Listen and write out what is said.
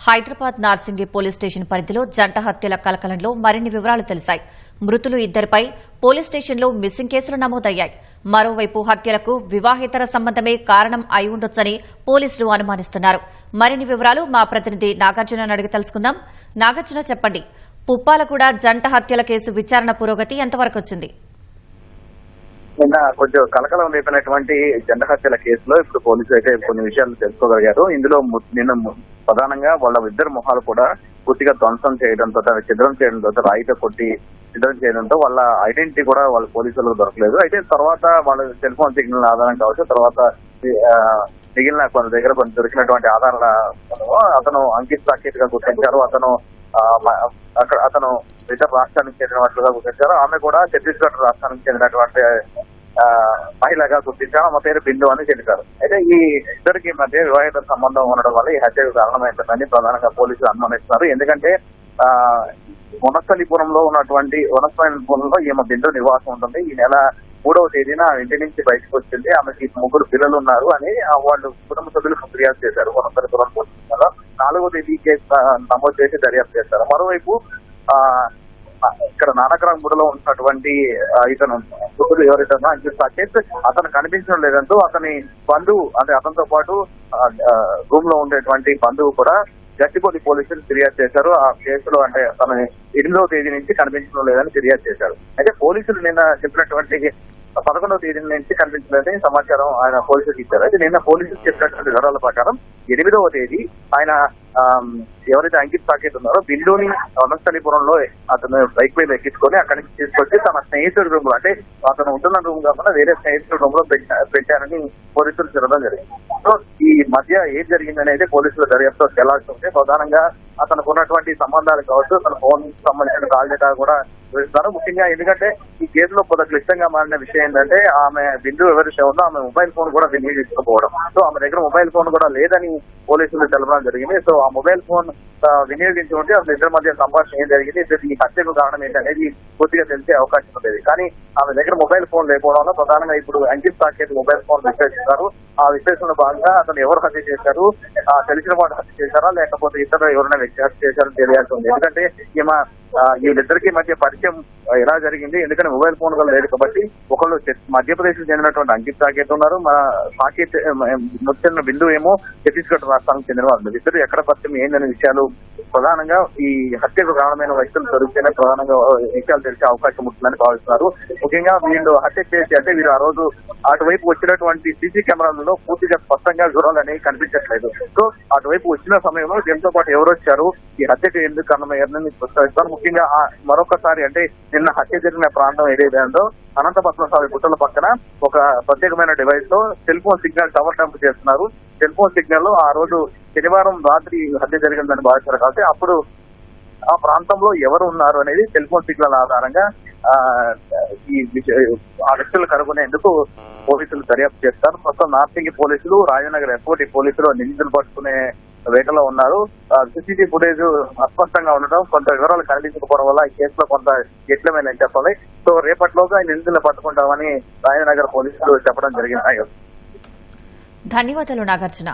Hyderabad Narsingi police station పరిధిలో జంట హత్యల కలకలంలో మరిన్ని వివరాలు తెలిశాయి. మృతులు ఇద్దరిపై పోలీస్ స్టేషన్లో మిస్సింగ్ కేసులు నమోదయ్యాయి. మరోవైపు హత్యలకు వివాహేతర సంబంధమే కారణం అయి ఉండొచ్చని పోలీసులు అనుమానిస్తున్నారు. మరిన్ని వివరాలు మా ప్రతినిధి నాగార్జున అడిగి తెలుసుకుందాం. నాగార్జున, చెప్పండి, పుప్పాలగూడ జంట హత్యల కేసు విచారణ పురోగతి ఎంతవరకు వచ్చింది? నిన్న కొంచెం కలకలం రేపినటువంటి జంట హత్యల కేసులో ఇప్పుడు పోలీసులు అయితే కొన్ని విషయాలు తెలుసుకోగలిగారు. ఇందులో నిన్న ప్రధానంగా వాళ్ళ ఇద్దరు మొహాలు కూడా పూర్తిగా ధ్వంసం చేయడంతో, ఛిద్రం చేయడంతో, రాయితో కొట్టి ఛిద్రం చేయడంతో వాళ్ళ ఐడెంటిటీ కూడా వాళ్ళ పోలీసులకు దొరకలేదు. అయితే తర్వాత వాళ్ళ సెల్ ఫోన్ సిగ్నల్ ఆధారం కావచ్చు, తర్వాత మిగిలిన కొంత దగ్గర కొంత దొరికినటువంటి ఆధారాల అతను అంకిత్ సాకేత్ గా గుర్తించారు. అతను ఇతర రాష్ట్రానికి చెందినట్లుగా గుర్తించారు. ఆమె కూడా ఛత్తీస్గఢ్ రాష్ట్రానికి చెందినటువంటి మహిళగా గుర్తించారు. ఆమె పేరు బిందు అని తెలిపారు. అయితే ఈ ఇద్దరికి మధ్య వివాహిత సంబంధం ఉండడం వల్ల ఈ హత్యకు కారణమైందని ప్రధానంగా పోలీసులు అనుమానిస్తున్నారు. ఎందుకంటే వనస్థలిపురంలో ఉన్నటువంటి వనస్థలిపురంలో ఈమె బిందు నివాసం ఉంటుంది. ఈ నెల 3వ తేదీన ఇంటి నుంచి బయటకు వచ్చింది. ఆమెకి 3 పిల్లలు ఉన్నారు అని వాళ్ళు కుటుంబ సభ్యులకు ఫిర్యాదు చేశారు. వనస్థలిపురం పోలీసులలో 4వ తేదీ కేసు నమోదు చేసి దర్యాప్తు చేశారు. మరోవైపు ఇక్కడ నానక్రాంగూడలో ఉన్నటువంటి ఇతను పుత్రుడు ఎవరైతే అంకిత్ సాకేత్, అతను కనిపించడం లేదంటూ అతని బంధువు, అంటే అతనితో పాటు రూమ్ లో ఉండేటువంటి బంధువు కూడా గచ్చిబౌలి పోలీసులు ఫిర్యాదు చేశారు. ఆ కేసులో అంటే తన 8వ తేదీ నుంచి కనిపించడం లేదని ఫిర్యాదు చేశారు. అయితే పోలీసులు నిన్న చెప్పినటువంటి 11వ తేదీ నుంచి కనిపించలేదని సమాచారం ఆయన పోలీసులకు ఇచ్చారు. అయితే నిన్న పోలీసులు చెప్పినటువంటి వివరాల ప్రకారం 8వ తేదీ ఆయన ఎవరైతే అంకిత్ సాకేత్ ఉన్నారో బిల్లుని వనస్థలిపురంలో అతను బైక్ మీద ఎక్కించుకొని అక్కడి నుంచి తీసుకొచ్చి తన స్నేహితుడి రూమ్ లో, అంటే అతను ఉంటున్న రూమ్ కాకుండా వేరే స్నేహితుడి రూమ్ లో పెట్టారని పోలీసులు చెప్పడం జరిగింది. సో ఈ మధ్య ఏం జరిగిందనేది పోలీసుల దర్యాప్తులో తేలాల్సింది. ప్రధానంగా అతనికి ఉన్నటువంటి సంబంధాలు కావచ్చు, తన ఫోన్ సంబంధించిన కాల్ డేటా కూడా చూపిస్తారు. ముఖ్యంగా ఎందుకంటే ఈ కేసులో కొంత క్లిష్టంగా మారిన విషయం ఏంటంటే ఆమె బిందు ఎవరైతే ఉందో ఆమె మొబైల్ ఫోన్ కూడా వినియోగించుకోకపోవడం. సో ఆమె దగ్గర మొబైల్ ఫోన్ కూడా లేదని పోలీసులు తెలపడం జరిగింది. సో ఆ మొబైల్ ఫోన్ వినియోగించి ఉంటే అసలు ఇద్దరి మధ్య సంభాషణ ఏం జరిగింది, ఈ హత్యకు కారణం ఏంటి అనేది పూర్తిగా తెలిసే అవకాశం ఉండేది. కానీ ఆమె దగ్గర మొబైల్ ఫోన్ లేకపోవడంలో ప్రధానంగా ఇప్పుడు అంకిత్ సాకేత్ మొబైల్ ఫోన్ విశ్లేషిస్తారు. ఆ విశ్లేషణలో భాగంగా అతను ఎవరు హత్య చేశారు, తెలిసిన వాడు హత్య చేశారా లేకపోతే ఇతర ఎవరైనా వ్యక్తి హత్య చేశారని తెలియాల్సి ఉంది. ఎందుకంటే వీళ్ళిద్దరికి మధ్య పరిచయం ఎలా జరిగింది, ఎందుకంటే మొబైల్ ఫోన్ కూడా లేదు కాబట్టి ఒకళ్ళు మధ్యప్రదేశ్ కు చెందినటువంటి అంకిత్ సాకేత్ ఉన్నారు, సాకేత్ చెందిన బిందు ఏమో ఛత్తీస్గఢ్ రాష్ట్రానికి చెందిన వాళ్ళు. ఇద్దరు ఎక్కడ పరిచయం ఏందనే విషయాలు ప్రధానంగా ఈ హత్యకు కారణమైన వ్యక్తులు దొరికితేనే ప్రధానంగా విషయాలు తెలిసే అవకాశం ఉంటుందని భావిస్తున్నారు. ముఖ్యంగా వీళ్ళు హత్య చేసి అంటే వీరు ఆ రోజు అటువైపు వచ్చినటువంటి సీసీ కెమెరాలలో పూర్తిగా స్పష్టంగా వివరాలు అనేవి కనిపించట్లేదు. సో అటువైపు వచ్చిన సమయంలో దీంతో పాటు ఎవరు వచ్చారు, ఈ హత్యకు ఎందుకు కారణమయ్యారని ప్రస్తావిస్తారు. ముఖ్యంగా మరొకసారి అంటే నిన్న హత్య జరిగిన ప్రాంతం ఏదైతే ఉందో అనంతపద్మ స్వామి గుట్టల పక్కన ఒక ప్రత్యేకమైన డివైస్ తో cell phone signal tower dump చేస్తున్నారు. సెల్ ఫోన్ సిగ్నల్ లో ఆ రోజు శనివారం రాత్రి హత్య జరిగిందని భావించారు కాబట్టి అప్పుడు ఆ ప్రాంతంలో ఎవరు ఉన్నారు అనేది సెల్ ఫోన్ సిగ్నల్ ఆధారంగా ఆ వ్యక్తులు కనుగొనేందుకు పోలీసులు దర్యాప్తు చేస్తారు. ప్రస్తుతం నార్సింగి పోలీసులు, రాజనగర్ ఎస్ఓటీ పోలీసులు నిందితులు పట్టుకునే వేటలో ఉన్నారు. సీసీటీవీ ఫుటేజ్ అస్పష్టంగా ఉండడం, కొంత వివరాలు కనిపించకపోవడం వల్ల ఈ కేసులో కొంత జటిలమైన చెప్పాలి. సో రేపటిలోగా నిందితులను పట్టుకుంటామని రాజనగర్ పోలీసులు చెప్పడం జరిగింది. ధన్యవాదాలు నాగార్జున.